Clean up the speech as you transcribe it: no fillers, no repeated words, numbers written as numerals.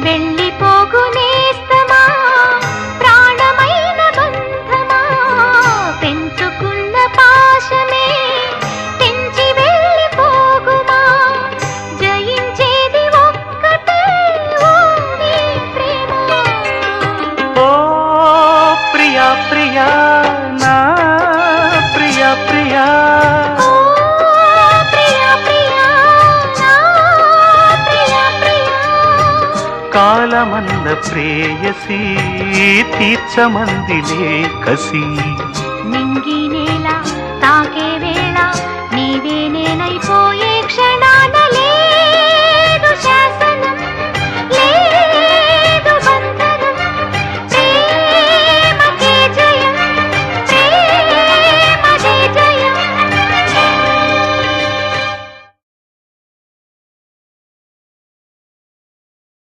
వెళ్ళిపోగునేస్తమా ప్రాణమైన బంధమా పెంచుకున్న పాశమే తెంచి వెళ్ళిపోగుమా జయించేది ఒక్కటే ఓ నీ ప్రేమ. ఓ ప్రియా ప్రియా నా ప్రియా ప్రియా ఓ ప్రియా ప్రియా నా ప్రియా ప్రియా. కాలమన్న ప్రేయసి తీర్చమందిలే కసి నింగి నేల తాకే వేళ నీవే నేనైపోయే